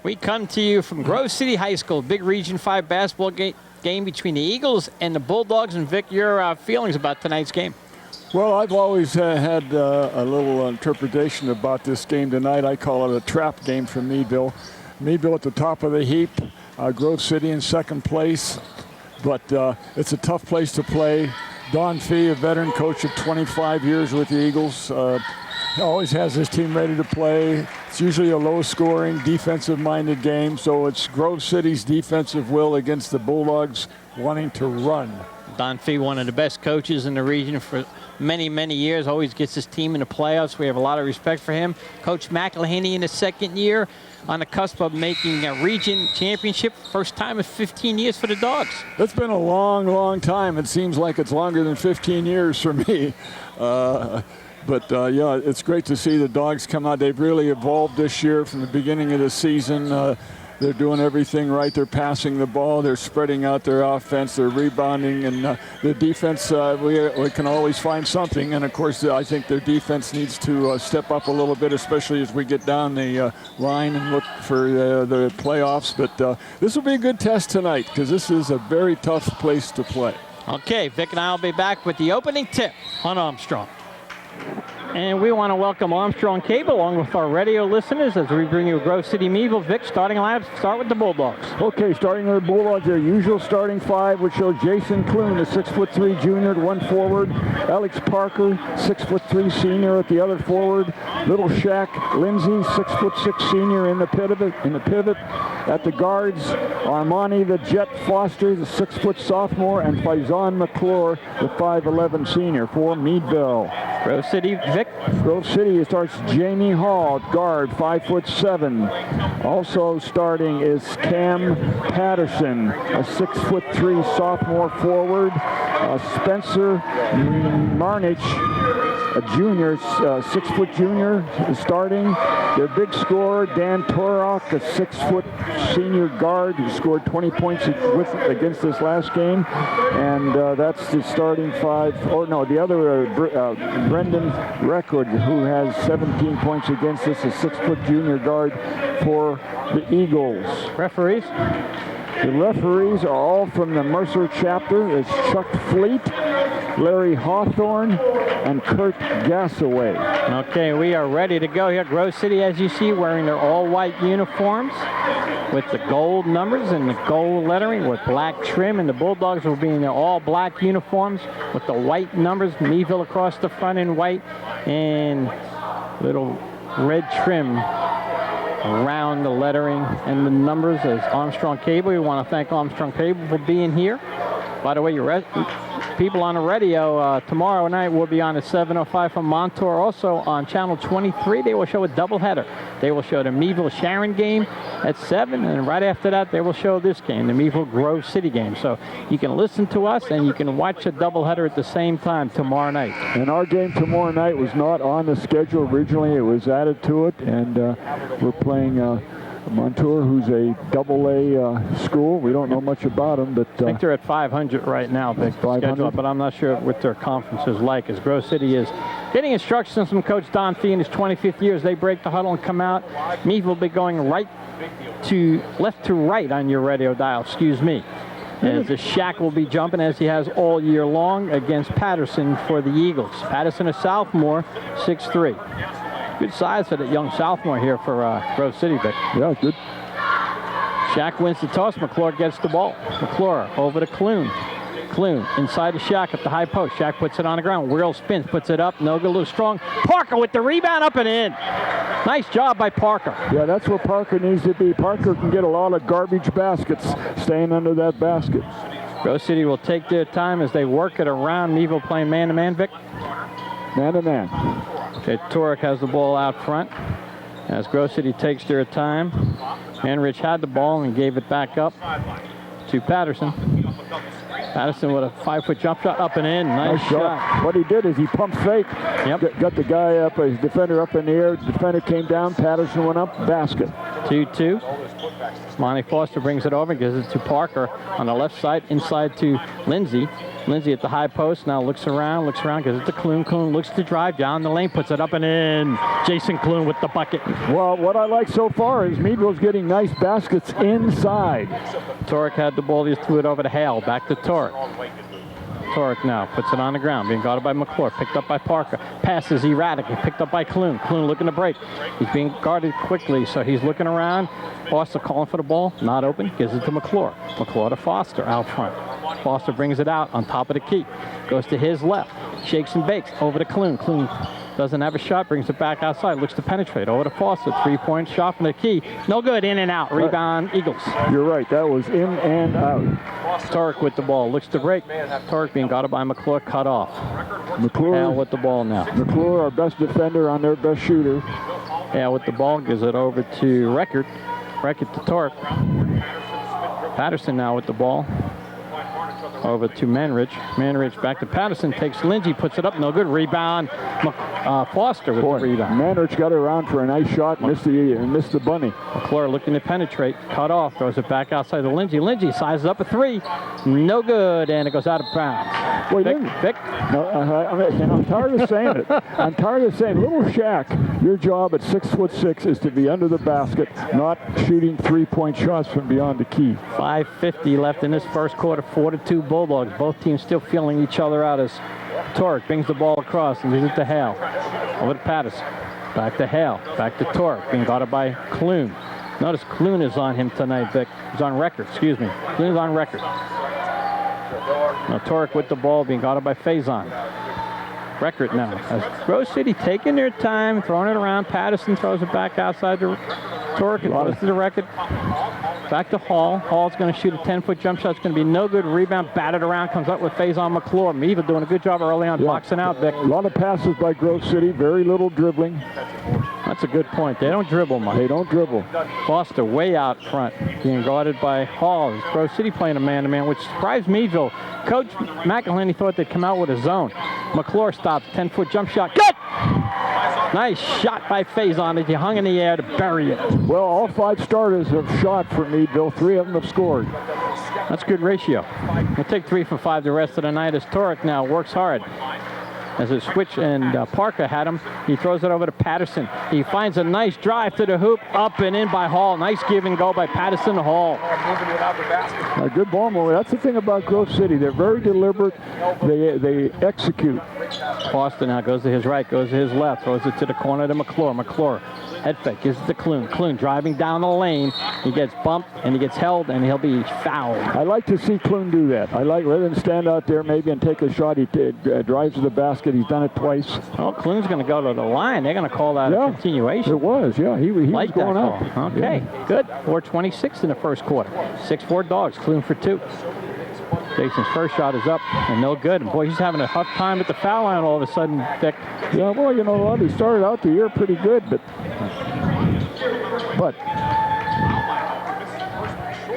We come to you from Grove City High School, big Region 5 basketball game between the Eagles and the Bulldogs. And Vic, your feelings about tonight's game? Well, I've always had a little interpretation about this game tonight. I call it a trap game for Meadville. Meadville at the top of the heap, Grove City in second place. But it's a tough place to play. Don Fee, a veteran coach of 25 years with the Eagles, always has his team ready to play. It's usually a low-scoring, defensive-minded game, so it's Grove City's defensive will against the Bulldogs wanting to run. Don Fee, one of the best coaches in the region for many, many years, always gets his team in the playoffs. We have a lot of respect for him. Coach McElhaney in his second year, on the cusp of making a region championship. First time in 15 years for the Dogs. It's been a long, long time. It seems like it's longer than 15 years for me. But yeah, it's great to see the Dogs come out. They've really evolved this year from the beginning of the season. They're doing everything right. They're passing the ball. They're spreading out their offense. They're rebounding. And the defense, we can always find something. And, of course, I think their defense needs to step up a little bit, especially as we get down the line and look for the playoffs. But this will be a good test tonight because this is a very tough place to play. Okay, Vic and I will be back with the opening tip on Armstrong. And we want to welcome Armstrong Cable along with our radio listeners as we bring you Grove City Meadville. Vic, starting lineup, start with the Bulldogs. Okay, starting with the Bulldogs, their usual starting five would show Jason Clune, the 6'3" junior at one forward. Alex Parker, 6'3" senior at the other forward. Little Shaq Lindsay, 6'6" senior in the pivot. At the guards, Armani the Jet Foster, the 6' sophomore, and Faizan McClure, the 5'11" senior for Meadville. Grove City, Vic. Grove City starts Jamie Hall, guard, 5'7". Also starting is Cam Patterson, a 6'3" sophomore forward. Spencer Marnich, a junior, 6' junior, is starting. Their big scorer, Dan Torok, a 6' senior guard who scored 20 points against this last game. And that's the starting five. Oh, no, the other, Brendan Record, who has 17 points against us, a 6' junior guard for the Eagles. Referees? The referees are all from the Mercer chapter. It's Chuck Fleet, Larry Hawthorne, and Kurt Gassaway. Okay, we are ready to go here. Grove City, as you see, wearing their all-white uniforms with the gold numbers and the gold lettering with black trim, and the Bulldogs will be in their all-black uniforms with the white numbers. Meadville across the front in white and little red trim around the lettering and the numbers as Armstrong Cable. We want to thank Armstrong Cable for being here. By the way, people on the radio tomorrow night will be on at 7:05 from Montour. Also on Channel 23, they will show a doubleheader. They will show the Meadville-Sharon game at 7, and right after that, they will show this game, the Meadville-Grove City game. So you can listen to us, and you can watch a doubleheader at the same time tomorrow night. And our game tomorrow night was not on the schedule originally. It was added to it, and we're playing Montour, who's a double-A school. We don't know much about them, but I think they're at 500 right now, Vic, schedule, but I'm not sure what their conference is like, as Grove City is getting instructions from Coach Don Fee in his 25th year as they break the huddle and come out. Meadville will be going left to right on your radio dial, excuse me. As the Shaq will be jumping, as he has all year long, against Patterson for the Eagles. Patterson, a sophomore, 6'3". Good size for that young sophomore here for Grove City, Vic. Yeah, good. Shaq wins the toss. McClure gets the ball. McClure over to Clune. Clune inside the Shaq at the high post. Shaq puts it on the ground. Whirl spins, puts it up. No good, a little strong. Parker with the rebound, up and in. Nice job by Parker. Yeah, that's where Parker needs to be. Parker can get a lot of garbage baskets staying under that basket. Grove City will take their time as they work it around. Meadville playing man-to-man, Vic. Man-to-man. Okay, Torek has the ball out front as Grove City takes their time. Henrich had the ball and gave it back up to Patterson. Patterson with a 5-foot jump shot, up and in. Nice shot. What he did is he pump fake. Yep. Got the guy up, his defender up in the air. The defender came down. Patterson went up. Basket. 2-2. Monty Foster brings it over, gives it to Parker on the left side, inside to Lindsay. Lindsay at the high post, now looks around, gives it to Clune. Clune looks to drive down the lane, puts it up and in. Jason Clune with the bucket. Well, what I like so far is Meadville's getting nice baskets inside. Torek had the ball, he threw it over to Hale, back to Torek. Torek now puts it on the ground, being guarded by McClure, picked up by Parker. Passes erratic, picked up by Clune. Clune looking to break. He's being guarded quickly, so he's looking around. Foster calling for the ball, not open, gives it to McClure. McClure to Foster out front. Foster brings it out on top of the key. Goes to his left, shakes and bakes, over to Clune. Clune doesn't have a shot, brings it back outside, looks to penetrate, over to Foster. 3-point shot from the key. No good, in and out. Rebound, Eagles. You're right, that was in and out. Torek with the ball, looks to break. Torek being guarded by McClure, cut off. McClure Hale with the ball now. McClure, our best defender on their best shooter. Hale with the ball, gives it over to Record. Record to Torek. Patterson now with the ball. Over to Manridge. Manridge back to Patterson. Takes Lindsay, puts it up. No good. Rebound. Foster with the rebound. Manridge got around for a nice shot. Missed the bunny. McClure looking to penetrate. Cut off. Throws it back outside to Lindsay. Lindsay sizes up a three. No good. And it goes out of bounds. Wait, Vic? No, I'm tired of saying it. I'm tired of saying, Little Shaq, your job at 6'6" is to be under the basket, not shooting 3-point shots from beyond the key. 5:50 left in this first quarter. 4-2 Bulldogs. Both teams still feeling each other out as Torek brings the ball across and gives it to Hale. Over to Patterson. Back to Hale. Back to Torek. Being guarded by Clune. Notice Clune is on him tonight, Vic. He's on record, excuse me. Clune is on record. Now Torek with the ball being guarded by Faison. Record now. As Rose City taking their time, throwing it around. Patterson throws it back outside to Torek. It goes to the Record. Back to Hall. Hall's going to shoot a 10-foot jump shot. It's going to be no good. Rebound batted around. Comes up with Faison McClure. Meadville doing a good job early on boxing out, Vic. A lot of passes by Grove City. Very little dribbling. That's a good point. They don't dribble much. They don't dribble. Foster way out front, being guarded by Hall. Grove City playing a man-to-man, which surprised Meadville. Coach McElhenney thought they'd come out with a zone. McClure stops. 10-foot jump shot. Good! Nice shot by Faison as he hung in the air to bury it. Well, all 5 starters have shot for Meadville. 3 of them have scored. That's a good ratio. We'll take 3 for 5 the rest of the night as Torek now works hard. As a switch and Parker had him, he throws it over to Patterson. He finds a nice drive to the hoop, up and in by Hall. Nice give and go by Patterson to Hall. A good ball mover. That's the thing about Grove City. They're very deliberate. They execute. Foster now goes to his right, goes to his left, throws it to the corner to McClure. McClure, head fake, gives it to Clune. Clune driving down the lane. He gets bumped and he gets held and he'll be fouled. I like to see Clune do that. I like, rather than stand out there maybe and take a shot, he drives to the basket. He's done it twice. Oh, Clune's going to go to the line. They're going to call that a continuation. It was, yeah. He was going up. Okay, good. 4:26 in the first quarter. 6-4 Dogs. Clune for 2. Jason's first shot is up and no good. And boy, he's having a tough time at the foul line all of a sudden, Vic. Yeah, well, you know what? He started out the year pretty good, but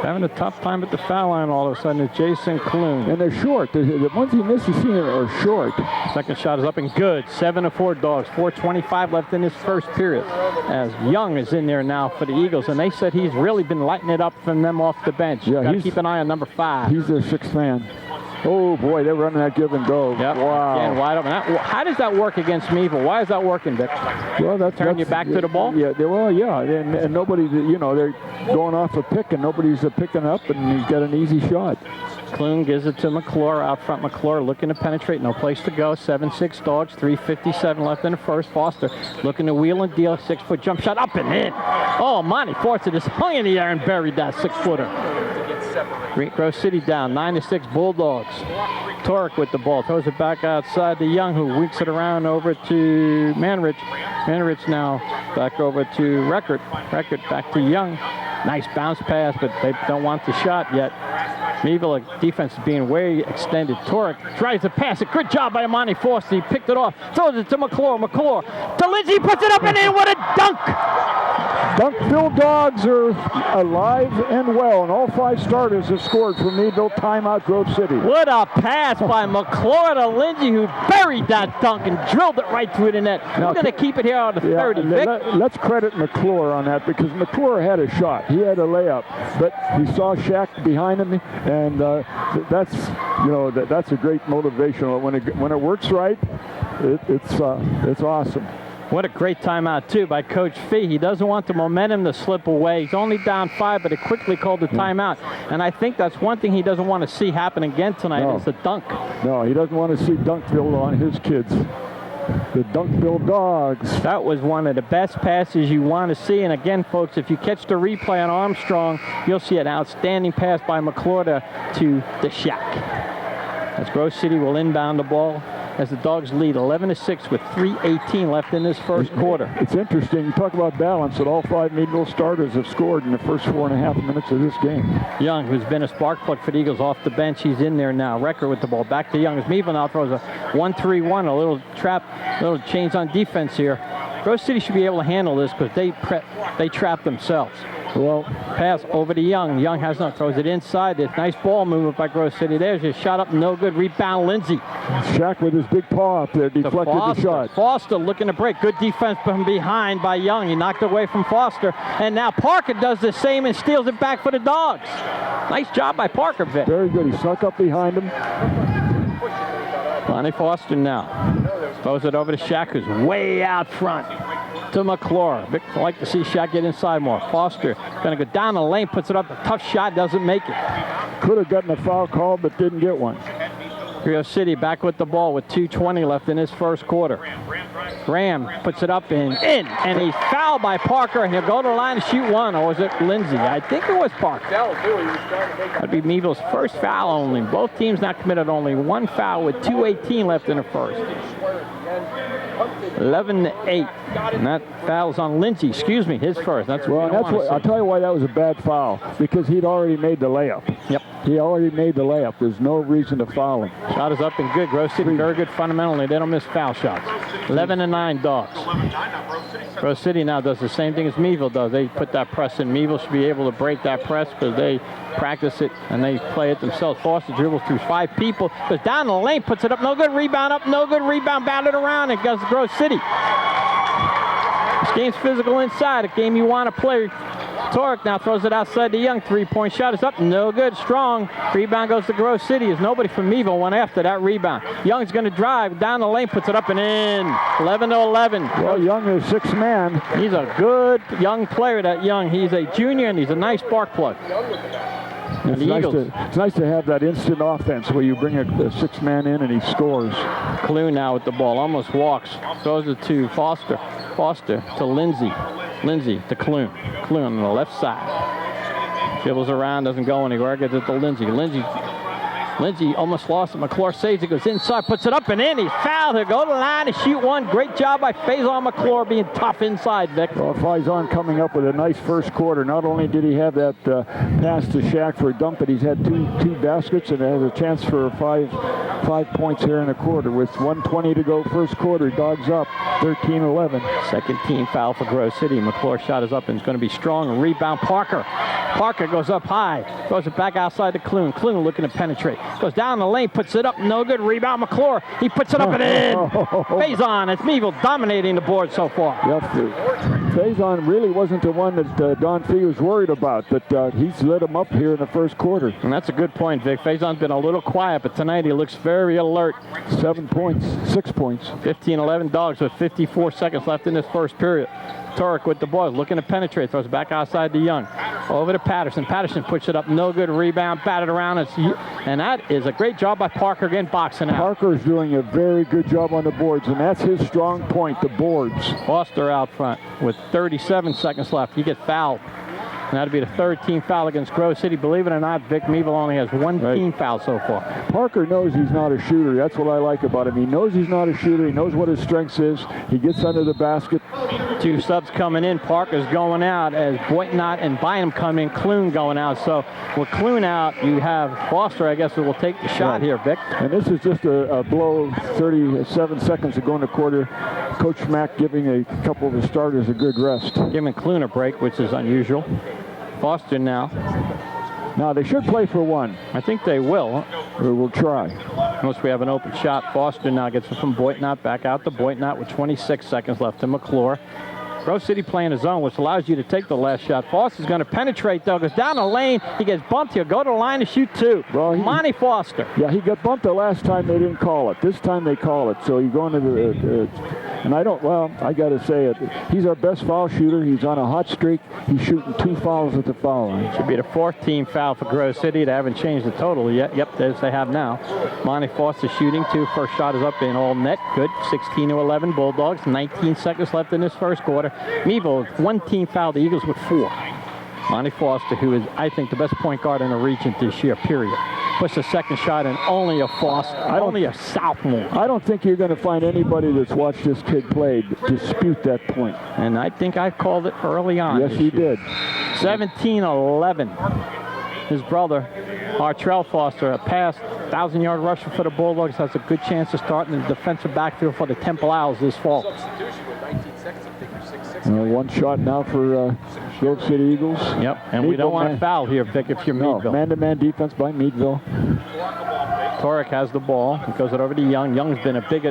having a tough time at the foul line all of a sudden is Jason Clune. And they're short. The ones he misses are short. Second shot is up and good. 7-4 Dogs. 4:25 left in this first period. As Young is in there now for the Eagles, and they said he's really been lighting it up from them off the bench. Yeah, got to keep an eye on number 5. He's their 6th man. Oh boy, they're running that give and go. Yep. Wow. Again, wide open. How does that work against Meadville? Why is that working, Vic? Well, Turn you back to the ball? Yeah, and nobody, you know, they're going off a pick and nobody's picking up, and he's got an easy shot. Clune gives it to McClure. Out front, McClure looking to penetrate. No place to go. 7-6 Dogs. 3:57 left in the first. Foster looking to wheel and deal. 6-foot jump shot up and in. Oh, Monty Foster just hung in the air and buried that 6-footer. Grove City down. 9-6 Bulldogs. Torek with the ball. Throws it back outside to Young, who winks it around over to Manridge. Manridge now back over to Record. Record back to Young. Nice bounce pass, but they don't want the shot yet. Meadville defense is being way extended. Torek tries to pass it. Good job by Monty Foster. He picked it off. Throws it to McClure. McClure to Lindsay. Puts it up and in. What a dunk! Dunkville Dogs are alive and well, and all 5 starters have scored for Meadville. Timeout, Grove City. What a pass by McClure to Lindsay, who buried that dunk and drilled it right through the net. We're going to keep it here on the 30. Let's credit McClure on that, because McClure had a shot. He had a layup, but he saw Shaq behind him, and that's a great motivation. When it works right, it's awesome. What a great timeout, too, by Coach Fee. He doesn't want the momentum to slip away. He's only down 5, but he quickly called the timeout. And I think that's one thing he doesn't want to see happen again tonight is the dunk. No, he doesn't want to see Dunkville on his kids. The Dunkville Dogs. That was one of the best passes you want to see. And again, folks, if you catch the replay on Armstrong, you'll see an outstanding pass by McClure to the Shack. As Grove City will inbound the ball, as the Dogs lead 11-6 with 3:18 left in this first quarter. It's interesting. You talk about balance, that all 5 Meadville starters have scored in the first 4.5 minutes of this game. Young, who's been a spark plug for the Eagles off the bench, he's in there now. Record with the ball. Back to Young as Meadville now throws a 1-3-1, a little change on defense here. Grove City should be able to handle this because they trap themselves. Well, pass over to Young. Young has not, throws it inside. This nice ball movement by Grove City. There's your shot up, no good. Rebound, Lindsay. Shaq with his big paw up there, deflected the shot. Foster looking to break. Good defense from behind by Young. He knocked away from Foster. And now Parker does the same and steals it back for the Dogs. Nice job by Parker, Vic. Very good. He snuck up behind him. Lonnie Foster now throws it over to Shaq, who's way out front. To McClure. Vic would like to see Shaq get inside more. Foster going to go down the lane, puts it up. A tough shot, doesn't make it. Could have gotten a foul call, but didn't get one. Grove City back with the ball with 2:20 left in his first quarter. Graham puts it up and he's fouled by Parker, and he'll go to the line to shoot one. Or was it Lindsay? I think it was Parker. That'd be Meadville's first foul only. Both teams now committed only one foul with 2:18 left in the first. 11-8. And that foul's on Lindsay. Excuse me, his first. I'll tell you why that was a bad foul. Because he'd already made the layup. Yep. He already made the layup. There's no reason to foul him. Shot is up and good. Grove City very good fundamentally. They don't miss foul shots. 11-9 Dogs. Grove City now does the same thing as Meadville does. They put that press in. Meadville should be able to break that press because they practice it and they play it themselves. Foster dribbles through 5 people. Goes down the lane, puts it up. No good. Rebound up. No good. Rebound batted around. It goes to Grove City. This game's physical inside. A game you want to play. Torek now throws it outside to Young. 3-point shot is up. No good. Strong. Rebound goes to Grove City as nobody from Meadville went after that rebound. Young's going to drive down the lane, puts it up and in. 11-11. Well, Young is 6th man. He's a good young player, that Young. He's a junior, and he's a nice spark plug. It's nice to have that instant offense where you bring a 6th man in and he scores. Clue now with the ball. Almost walks. Throws it to Foster. Foster to Lindsay. Lindsay to Clune. Clune on the left side. Dribbles around, doesn't go anywhere. Gets it to Lindsay. Lindsay almost lost it. McClure saves it, goes inside, puts it up and in. He's fouled. He'll go to the line and shoot one. Great job by Faison McClure being tough inside, Vic. Well, Faison coming up with a nice first quarter. Not only did he have that pass to Shaq for a dump, but he's had two baskets and has a chance for 5 points here in the quarter. With 1:20 to go first quarter, Dogs up 13-11. Second team foul for Grove City. McClure shot is up and it's going to be strong. Rebound Parker. Parker goes up high. Throws it back outside to Clune. Clune looking to penetrate. Goes down the lane, puts it up, no good. Rebound McClure. He puts it up and in. Faison, it's Meadville dominating the board so far. Yep. Faison really wasn't the one that Don Fee was worried about, but he's lit him up here in the first quarter. And that's a good point, Vic. Faison's been a little quiet, but tonight he looks very alert. 7 points, 6 points. 15-11 Dogs with 54 seconds left in this first period. Turek with the ball, looking to penetrate, throws back outside to Young. Over to Patterson. Patterson puts it up, no good. Rebound, batted around. And that is a great job by Parker again, boxing out. Parker's doing a very good job on the boards, and that's his strong point, the boards. Foster out front with 37 seconds left. He gets fouled. And that'll be the third team foul against Grove City. Believe it or not, Vic, Meadville only has one team foul so far. Parker knows he's not a shooter. That's what I like about him. He knows he's not a shooter. He knows what his strengths is. He gets under the basket. 2 subs coming in. Parker's going out as Boynton and Bynum come in. Clune going out. So with Clune out, you have Foster, I guess, who will take the shot here, Vic. And this is just a blow. 37 seconds to go in the quarter. Coach Mack giving a couple of the starters a good rest. Giving Clune a break, which is unusual. Foster now. Now, they should play for one. I think they will. We'll try. Unless we have an open shot. Foster now gets it from Boitnott. Back out to Boitnott with 26 seconds left to McClure. Grove City playing a zone, which allows you to take the last shot. Foster's going to penetrate, though. Goes down the lane. He gets bumped. He'll go to the line to shoot two. Well, Monty Foster. Yeah, he got bumped the last time. They didn't call it. This time they call it. So you go into the and I got to say it. He's our best foul shooter. He's on a hot streak. He's shooting 2 fouls at the foul line. Should be the 4th team foul for Grove City. They haven't changed the total yet. Yep, as they have now. Monty Foster shooting 2. First shot is up in all net. Good. 16-11 Bulldogs. 19 seconds left in this first quarter. Meadville, 1 team foul. The Eagles with 4. Monty Foster, who is, I think, the best point guard in the region this year, period. Puts the second shot in. Only a Foster, only a sophomore. I don't think you're going to find anybody that's watched this kid play dispute that point. And I think I called it early on. Yes, he did. 17-11. His brother, Artrell Foster, a pass, 1,000-yard rusher for the Bulldogs, has a good chance to start in the defensive backfield for the Temple Owls this fall. One shot now for Grove City Eagles. Yep, and we don't want to foul here, Vic, if you're Meadville. Man-to-man defense by Meadville. Torek has the ball. He goes it over to Young. Young's been a big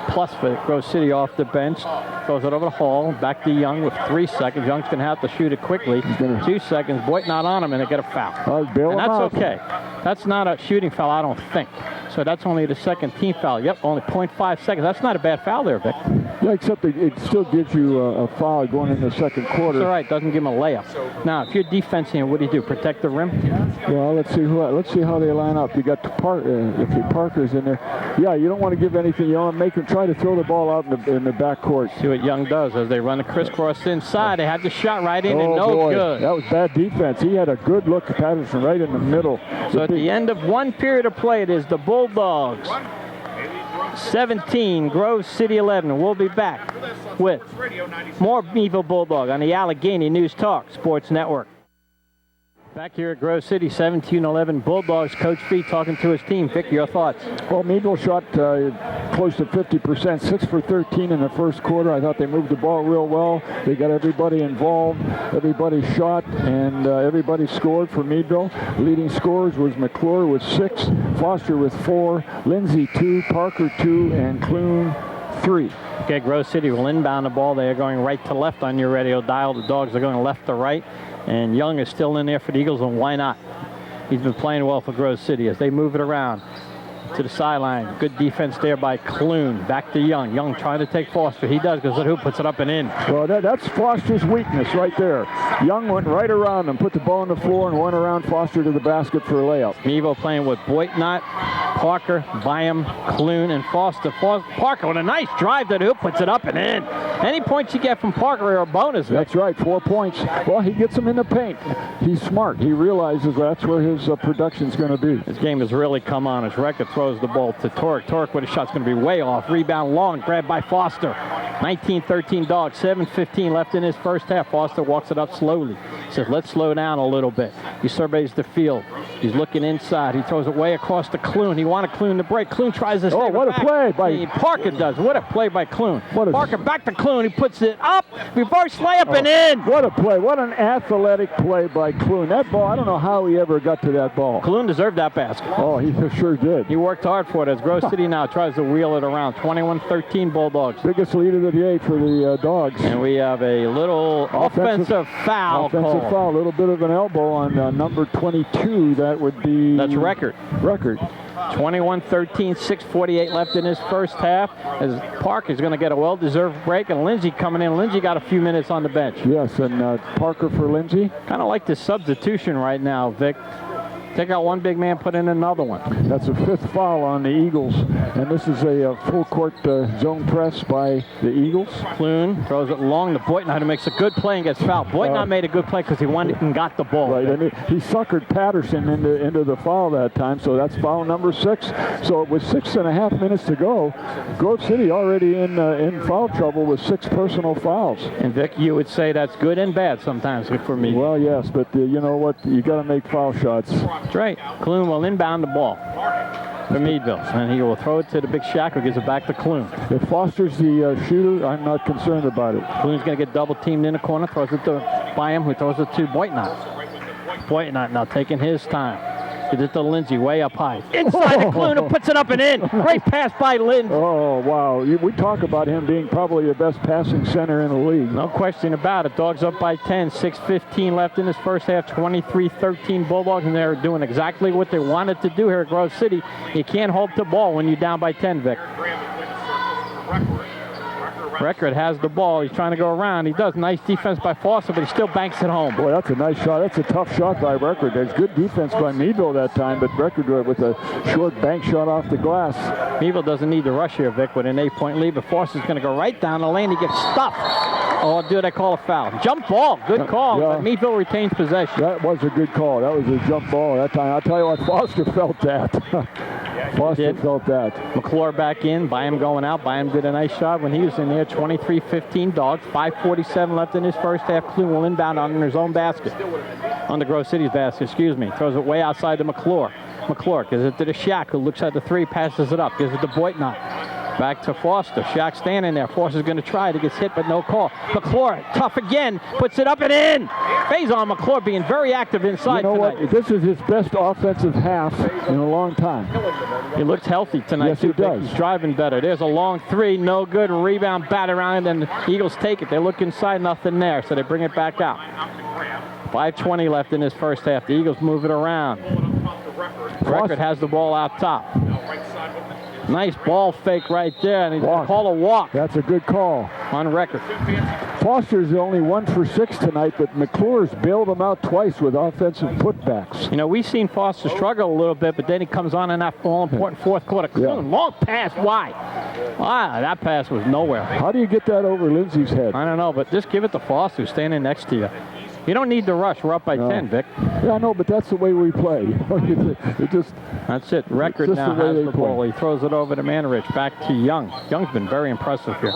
plus for Grove City off the bench. Goes it over to Hall. Back to Young with 3 seconds. Young's going to have to shoot it quickly. 2 seconds. Boyd not on him, and they get a foul. And that's okay. That's not a shooting foul, I don't think. So that's only the 2nd team foul. Yep, only 0.5 seconds. That's not a bad foul there, Vic. Yeah, except it still gives you a foul going in the second quarter. That's all right. Doesn't give him a layup. Now, if you're defensing, what do? Protect the rim? Well, let's see how they line up. You got Parker's in there. Yeah, you don't want to give anything. You want to make them try to throw the ball out in the backcourt. See what Young does as they run the crisscross inside. They had the shot right in and no good. That was bad defense. He had a good look at Patterson right in the middle. So at the end of 1 period of play, it is the Bulldogs 17, Grove City 11. We'll be back with more Meadville Bulldog on the Allegheny News Talk Sports Network. Back here at Grove City, 17-11 Bulldogs. Coach Fee talking to his team. Vic, your thoughts? Well, Meadville shot close to 50%, 6 for 13 in the first quarter. I thought they moved the ball real well. They got everybody involved. Everybody shot, and everybody scored for Meadville. Leading scorers was McClure with 6, Foster with 4, Lindsay 2, Parker 2, and Clune 3. Okay, Grove City will inbound the ball. They are going right to left on your radio dial. The Dogs are going left to right. And Young is still in there for the Eagles, and why not? He's been playing well for Grove City as they move it around to the sideline. Good defense there by Clune. Back to Young. Young trying to take Foster. He does because who puts it up and in. Well, that's Foster's weakness right there. Young went right around him, put the ball on the floor, and went around Foster to the basket for a layup. Mevo playing with Boitnott, Parker, Byam, Clune, and Foster. Parker with a nice drive to the hoop, puts it up and in. Any points you get from Parker are a bonus. That's right, 4 points. Well, he gets them in the paint. He's smart. He realizes that's where his production's going to be. This game has really come on. His record throws the ball to Torek. Torek with a shot's going to be way off. Rebound long, grabbed by Foster. 19-13 Dogs, 7:15 left in his first half. Foster walks it up slowly. He says, let's slow down a little bit. He surveys the field. He's looking inside. He throws it way across to Clune. He wanted Clune to break. Clune tries to save what it a play by Parker does. What a play by Clune. Parker back to Clune. He puts it up. Reverse layup and in. What a play. What an athletic play by Clune. That ball, I don't know how he ever got to that ball. Clune deserved that basket. Oh, he sure did. He worked hard for it as Grove City now tries to wheel it around. 21-13 Bulldogs. Biggest lead of the day for the Dogs. And we have a little offensive foul. Offensive foul. A little bit of an elbow on number 22. That would be... That's record. 21-13, 6:48 left in his first half. As Parker's going to get a well-deserved break, and Lindsay coming in. Lindsay got a few minutes on the bench. Yes, and Parker for Lindsay. Kind of like the substitution right now, Vic. Take out one big man, put in another one. That's a 5th foul on the Eagles, and this is a full-court zone press by the Eagles. Clune throws it long to Boitnott, who makes a good play and gets fouled. Boitnott made a good play because he won and got the ball. Right, and he suckered Patterson into the foul that time, so that's foul number 6. So with 6.5 minutes to go, Grove City already in foul trouble with 6 personal fouls. And Vic, you would say that's good and bad sometimes for me. Well, yes, but you know what? You got to make foul shots. That's right. Clune will inbound the ball. for Meadville. And he will throw it to the big Shack, who gives it back to Clune. If Foster's the shooter, I'm not concerned about it. Clune's going to get double teamed in the corner, throws it to Byam, who throws it to Boitnott. Boitnott now taking his time. Gives it to Lindsay, way up high. Inside the Clune, who puts it up and in. Great pass by Lindsay. Oh, wow. We talk about him being probably the best passing center in the league. No question about it. Dogs up by 10, 6:15 left in this first half, 23-13 Bulldogs, and they're doing exactly what they wanted to do here at Grove City. You can't hold the ball when you're down by 10, Vic. Record has the ball. He's trying to go around. He does. Nice defense by Foster, but he still banks it home. Boy, that's a nice shot. That's a tough shot by Record. There's good defense by Meadville that time, but Record with a short bank shot off the glass. Meadville doesn't need to rush here, Vic, with an 8-point lead, but Foster's going to go right down the lane. He gets stuffed. Oh, dude, I call a foul. Jump ball. Good call, but Meadville retains possession. That was a good call. That was a jump ball that time. I'll tell you what, Foster felt that. Foster felt that. McClure back in. Byam going out. Byam did a nice shot when he was in there. 23-15 Dogs. 5:47 left in his first half. Clune will inbound on his own basket. On the Grove City's basket, excuse me. Throws it way outside to McClure. McClure gives it to the Shack, who looks at the three, passes it up. Gives it to Boitnott. Back to Foster. Shack standing there. Foster's going to try. He gets hit, but no call. McClure, tough again. Puts it up and in. Faison McClure being very active inside tonight. What? This is his best offensive half in a long time. He looks healthy tonight. Yes, he does. He's driving better. There's a long three. No good. Rebound, bat around, and the Eagles take it. They look inside. Nothing there, so they bring it back out. 5:20 left in this first half. The Eagles move it around. Record has the ball out top. Nice ball fake right there, and he's going to call a walk. That's a good call. On Record. Foster's only 1 for 6 tonight, but McClure's bailed him out twice with offensive putbacks. You know, we've seen Foster struggle a little bit, but then he comes on in that all-important fourth quarter. Clune, long pass, wide. Wow, that pass was nowhere. How do you get that over Lindsay's head? I don't know, but just give it to Foster, who's standing next to you. You don't need to rush. We're up by 10, Vic. Yeah, I know, but that's the way we play. That's it. Record now has the ball. He throws it over to Manrich. Back to Young. Young's been very impressive here.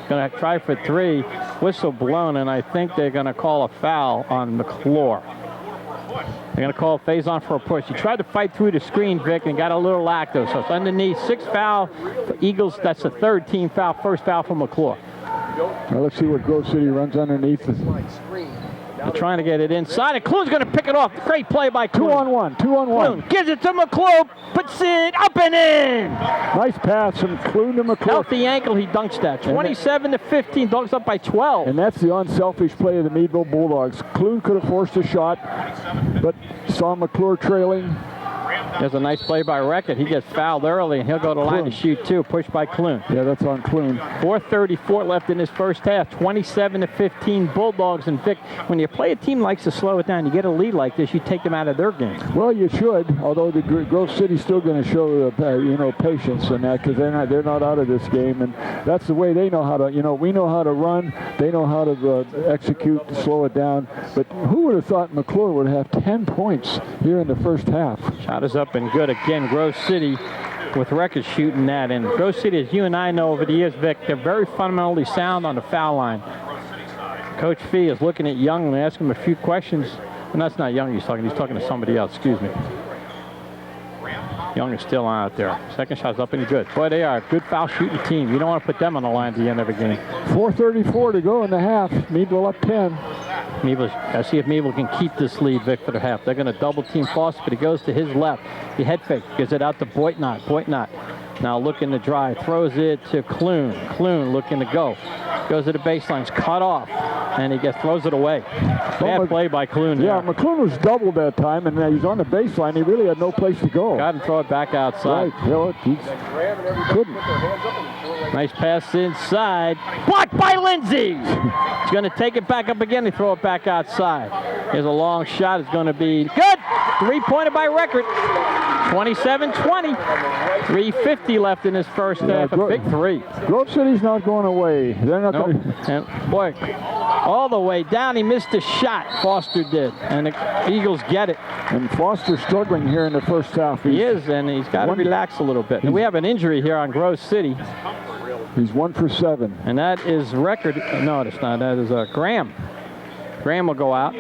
Going to try for three. Whistle blown, and I think they're going to call a foul on McClure. They're going to call Faison for a push. He tried to fight through the screen, Vic, and got a little lacto. So it's underneath. 6th foul for Eagles. That's the 3rd team foul. 1st foul for McClure. Now let's see what Grove City runs underneath. They're trying to get it inside, and Clune's going to pick it off. Great play by Clune. 2-on-1. Clune gives it to McClure, puts it up and in. Nice pass from Clune to McClure. Healthy ankle, he dunks that. 27-15, Dogs up by 12. And that's the unselfish play of the Meadville Bulldogs. Clune could have forced a shot, but saw McClure trailing. There's a nice play by Record. He gets fouled early, and he'll go to the line to shoot two. Pushed by Clune. Yeah, that's on Clune. 4:34 left in his first half. 27-15 Bulldogs. And Vic, when you play a team that likes to slow it down, you get a lead like this, you take them out of their game. Well, you should. Although the Grove City's still going to show patience in that, because they're not out of this game, and that's the way they know how to. We know how to run. They know how to execute, to slow it down. But who would have thought McClure would have 10 points here in the first half? Shot is up and good again. Grove City with Record shooting that. And Grove City, as you and I know over the years, Vic, they're very fundamentally sound on the foul line. Coach Fee is looking at Young and asking him a few questions. And that's not Young he's talking to somebody else, excuse me. Young is still out there. Second shot's up and good. Boy, they are a good foul shooting team. You don't want to put them on the line at the end of a game. 4:34 to go in the half. Meadville up 10. Let's see if Meadville can keep this lead, Vic, for the half. They're going to double team Foster, but he goes to his left. He head fake, gives it out to Boitnott. Boitnott now looking to drive, throws it to Clune. Clune looking to go. Goes to the baselines, cut off, and he throws it away. Bad play by Clune. Yeah, McClure was doubled that time, and he's on the baseline. He really had no place to go. Got to throw it back outside. Right, he couldn't. Nice pass inside. Blocked by Lindsay. He's going to take it back up again and throw it back outside. Here's a long shot. It's going to be good. 3-pointer by Record. 27-20. 3:50 left in his first half. A big three. Grove City's not going away. They're not going to. Boy, all the way down. He missed a shot. Foster did. And the Eagles get it. And Foster's struggling here in the first half. He is, and he's got to relax a little bit. And we have an injury here on Grove City. He's 1 for 7. And that is Record. No, it's not. That is Graham. Graham will go out.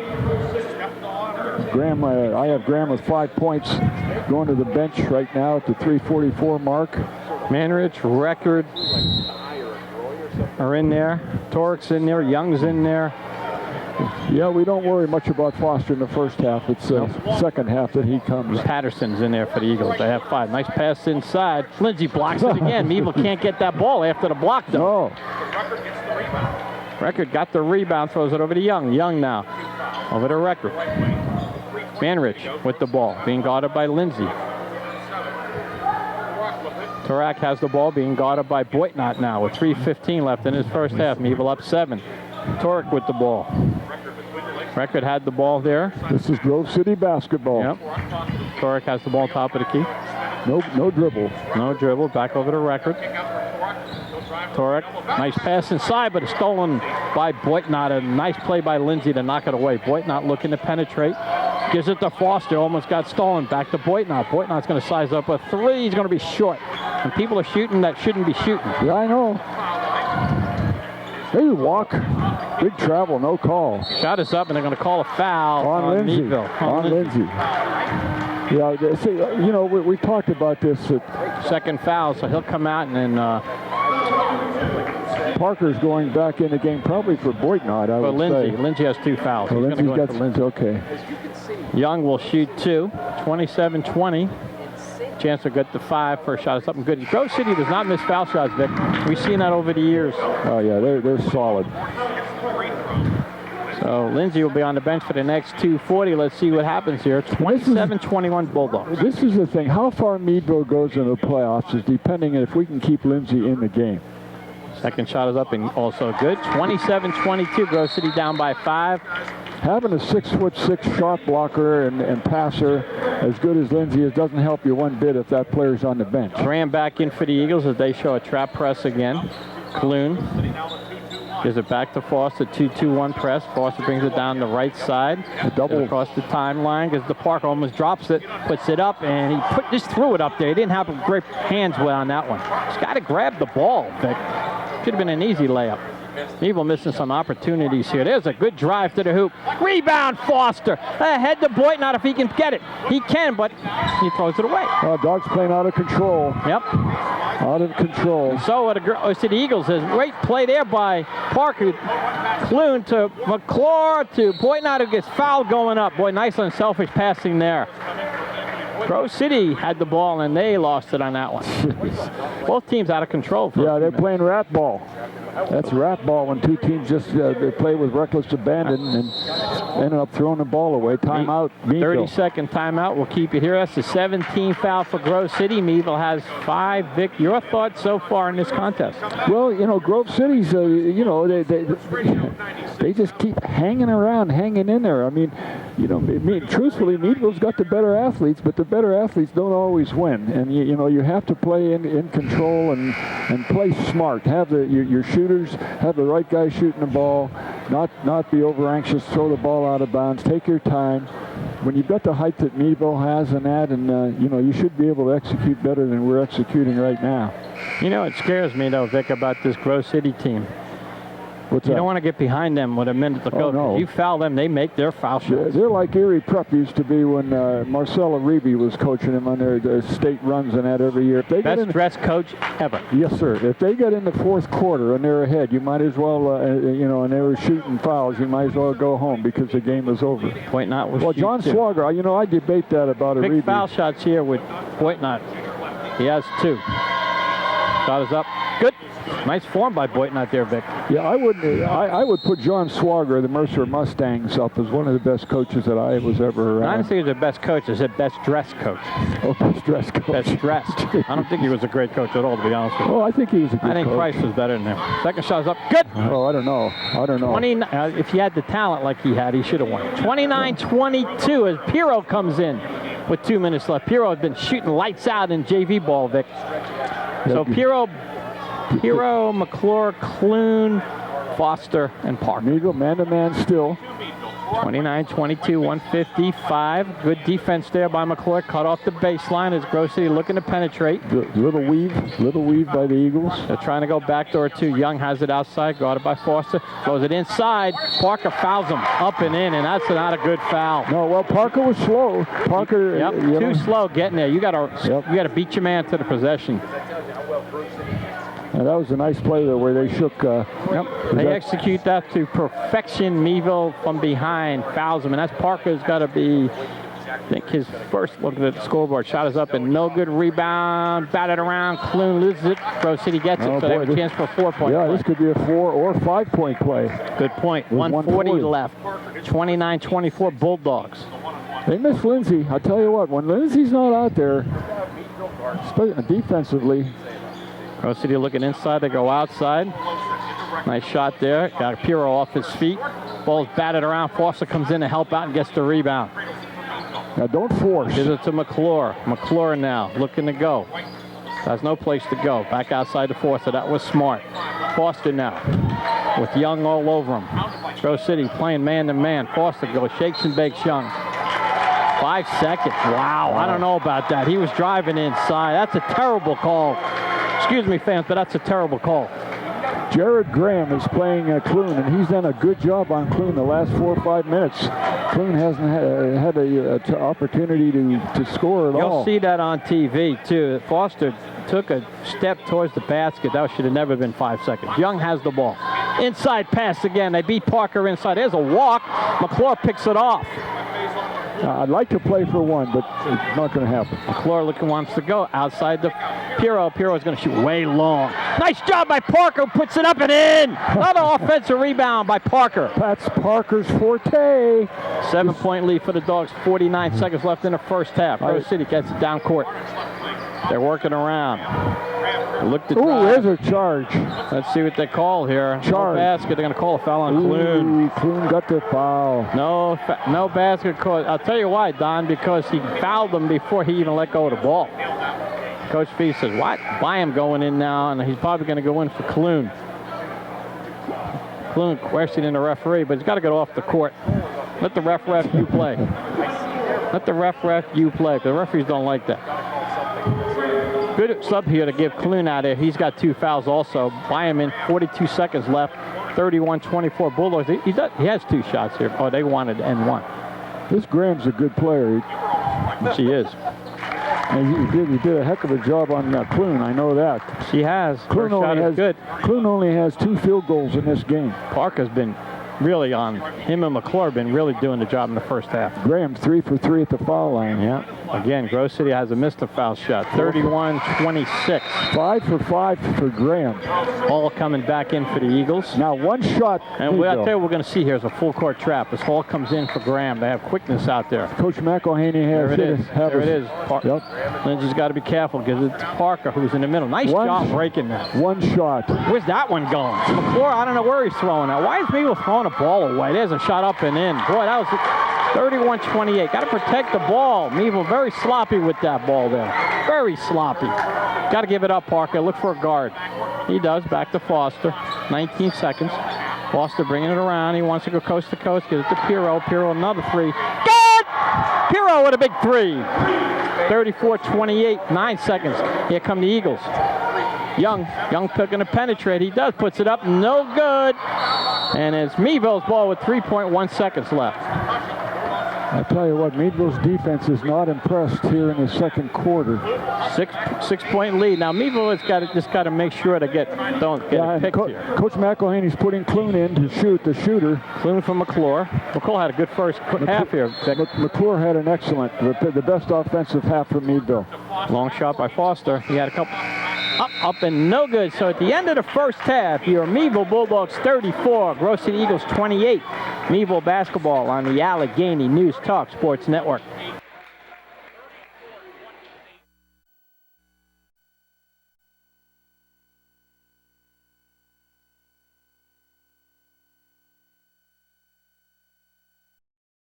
Graham, I have Graham with 5 points going to the bench right now at the 3:44 mark. Manrich, Record are in there. Torik's in there. Young's in there. Yeah, we don't worry much about Foster in the first half. It's the second half that he comes. Patterson's in there for the Eagles. They have 5. Nice pass inside. Lindsay blocks it again. Meadville can't get that ball after the block, though. No. Record got the rebound, throws it over to Young. Young now over to Record. Manrich with the ball, being guarded by Lindsay. Torak has the ball, being guarded by Boitnott now with 3:15 left in his first half. Meadville up 7. Torak with the ball. Record had the ball there. This is Grove City basketball. Yep. Torak has the ball top of the key. No dribble. No dribble. Back over to Record. Torak, nice pass inside, but it's stolen by Boitnott. A nice play by Lindsay to knock it away. Boitnott looking to penetrate. Gives it to Foster. Almost got stolen. Back to Boitnott. Boitnott's going to size up a 3. He's going to be short. And people are shooting that shouldn't be shooting. Yeah, I know. They walk. Big travel, no call. Shot is up, and they're going to call a foul on Lindsay. Meadville. On Lindsay. Yeah, see, you know, we talked about this. Second foul, so he'll come out, and then Parker's going back in the game, probably for Boitnott, I would Lindsay. say. Lindsay has 2 fouls. Well, He's going to go for Lindsay. Okay. Young will shoot 2. 27-20. Chance to get to 5. First shot is something good. Grove City does not miss foul shots, Vic. We've seen that over the years. Oh, yeah, they're solid. So Lindsay will be on the bench for the next 2:40. Let's see what happens here. 27-21 Bulldogs. This is the thing. How far Meadville goes in the playoffs is depending on if we can keep Lindsay in the game. Second shot is up and also good. 27-22. Grove City down by 5. Having a 6'6" shot blocker and passer as good as Lindsay is doesn't help you one bit if that player's on the bench. Graham back in for the Eagles as they show a trap press again. Kloon gives it back to Foster. 2-2-1 press. Foster brings it down the right side. A double across the timeline because the Parker almost drops it, puts it up, and he just threw it up there. He didn't have great hands well on that one. He's got to grab the ball, Vic. Should have been an easy layup. Meadville missing some opportunities here. There's a good drive to the hoop. Rebound, Foster. Ahead to Boitnott if he can get it. He can, but he throws it away. Dogs playing out of control. Yep. Out of control. And so are the Eagles. There's a great play there by Parker. Kloon to McClure to Boitnott, who gets fouled going up. Boy, nice unselfish passing there. Grove City had the ball, and they lost it on that one. Both teams out of control. Yeah, they're playing rat ball. That's rat ball when two teams just they play with reckless abandon and ended up throwing the ball away. Timeout, Meadville. 30-second timeout. We'll keep it here. That's the 17th foul for Grove City. Meadville has 5. Vic, your thoughts so far in this contest? Well, you know, Grove City's, you know, they just keep hanging around, hanging in there. I mean, you know, truthfully, Meadville's got the better athletes, but the better athletes don't always win. And you know, you have to play in control and play smart. Have your shooters have the right guy shooting the ball, not be over anxious, throw the ball out of bounds. Take your time. When you've got the height that Meadville has and that, and you know, you should be able to execute better than we're executing right now. You know, it scares me though, Vic, about this Grove City team. What's you that? don't want to get behind them with a minute to go. No. You foul them, they make their foul shots. They're like Erie Prep used to be when Marcella Reeby was coaching them on their state runs and that every year. If they Best dressed coach ever. Yes, sir. If they get in the fourth quarter and they're ahead, you might as well, you know, and they were shooting fouls, you might as well go home because the game is over. Boitnott was well, John Swagger, you know, I debate that about Big Reeby. foul shots here with Boitnott. He has 2. Shot is up. Good. Nice form by Boitnott there, Vic. Yeah, I would put John Swagger, the Mercer Mustangs, up as one of the best coaches that I was ever around. I don't think he was the best coach. I said best dressed coach. Oh, best dressed coach. Best dressed. I don't think he was a great coach at all, to be honest with you. Oh, I think he was a good coach. I think Price was better than him. Second shot is up. Good. Oh, I don't know. 29. If he had the talent like he had, he should have won. 29-22 as Pirro comes in with 2 minutes left. Pirro had been shooting lights out in JV ball, Vic. So Pirro, McClure, Kloon, Foster, and Parker. Meadville man-to-man still. 29-22, 155. Good defense there by McClure. Cut off the baseline as Grove City looking to penetrate. Little weave by the Eagles. They're trying to go backdoor too. Young has it outside, guarded by Foster. Throws it inside. Parker fouls him up and in, and that's not a good foul. No, well, Parker was slow. Parker, too slow getting there. You gotta beat your man to the possession. And that was a nice play there where they shook. They execute that to perfection. Meadville from behind fouls him, and that's Parker's got to be, I think, his first look at the scoreboard. Shot is up and no good. Rebound, batted around. Clune loses it. Grove City gets it, so they have a chance for a 4-point play. This could be a 4 or 5-point play. Good point. 140 left. 29-24 Bulldogs. They miss Lindsay. I'll tell you what, when Lindsay's not out there, defensively. Grove City looking inside. They go outside. Nice shot there. Got Piro off his feet. Ball's batted around. Foster comes in to help out and gets the rebound. Now don't force. Gives it to McClure. McClure now looking to go. Has no place to go. Back outside to Foster. That was smart. Foster now with Young all over him. Grove City playing man-to-man. Foster goes, shakes and bakes Young. 5 seconds. Wow, I don't know about that. He was driving inside. That's a terrible call. Excuse me, fans, but that's a terrible call. Jared Graham is playing Clune, and he's done a good job on Clune the last 4 or 5 minutes. Clune hasn't had an opportunity to score at all. You'll see that on TV, too. Foster took a step towards the basket. That should have never been 5 seconds. Young has the ball. Inside pass again. They beat Parker inside. There's a walk. McClure picks it off. I'd like to play for one, but it's not going to happen. McClure wants to go outside the Piro. Piro is going to shoot way long. Nice job by Parker. Puts it up and in. Another offensive rebound by Parker. That's Parker's forte. 7-point lead for the Dogs. 49 seconds left in the first half. Grove City gets it down court. They're working around. Look to drive. There's a charge. Let's see what they call here. Charge. No basket. They're going to call a foul on Clune. Clune got the foul. No basket call. I'll tell you why, Don, because he fouled them before he even let go of the ball. Coach Fee says, what? Buy him going in now, and he's probably going to go in for Clune. Clune questioning the referee, but he's got to get off the court. Let the ref you play. Let the ref you play. The referees don't like that. Good sub here to give Clune out there. He's got 2 fouls also. Buy him in. 42 seconds left. 31-24 Bulldogs. He has 2 shots here. Oh, they wanted to end one. This Graham's a good player. Yes, he is. And he did a heck of a job on Clune. I know that. She has. Clune only has 2 field goals in this game. Parker's been really on him, and McClure been really doing the job in the first half. Graham 3 for 3 at the foul line. Yeah. Again, Grove City has a missed a foul shot. 31-26. 5 for 5 for Graham. Hall coming back in for the Eagles. Now 1 shot. And I'll tell you what we're going to see here is a full court trap as Hall comes in for Graham. They have quickness out there. Coach McElhaney has There it is. Lindsay's got to be careful because it's Parker who's in the middle. Nice job breaking that. 1 shot. Where's that one going? McClure, I don't know where he's throwing that. Why is Meadville throwing a ball away? There's a shot up and in. Boy, that was 31-28. Got to protect the ball. Meadville very sloppy with that ball there. Very sloppy. Got to give it up, Parker. Look for a guard. He does. Back to Foster. 19 seconds. Foster bringing it around. He wants to go coast to coast. Gives it to Piro. Piro another 3. Good! Piro with a big 3. 34-28. 9 seconds. Here come the Eagles. Young picking to penetrate. He does. Puts it up. No good. And it's Meadville's ball with 3.1 seconds left. I tell you what, Meadville's defense is not impressed here in the second quarter. 6-point lead. Now Meadville has just got to make sure to don't get picked here. Coach McElhaney's putting Clune in to shoot the shooter. Clune from McClure. McClure had a good first half here. McClure had an excellent, the best offensive half for Meadville. Long shot by Foster. He had a couple. Up and no good. So at the end of the first half, your Meadville Bulldogs 34, Grove City Eagles 28. Meadville basketball on the Allegheny News Talk Sports Network.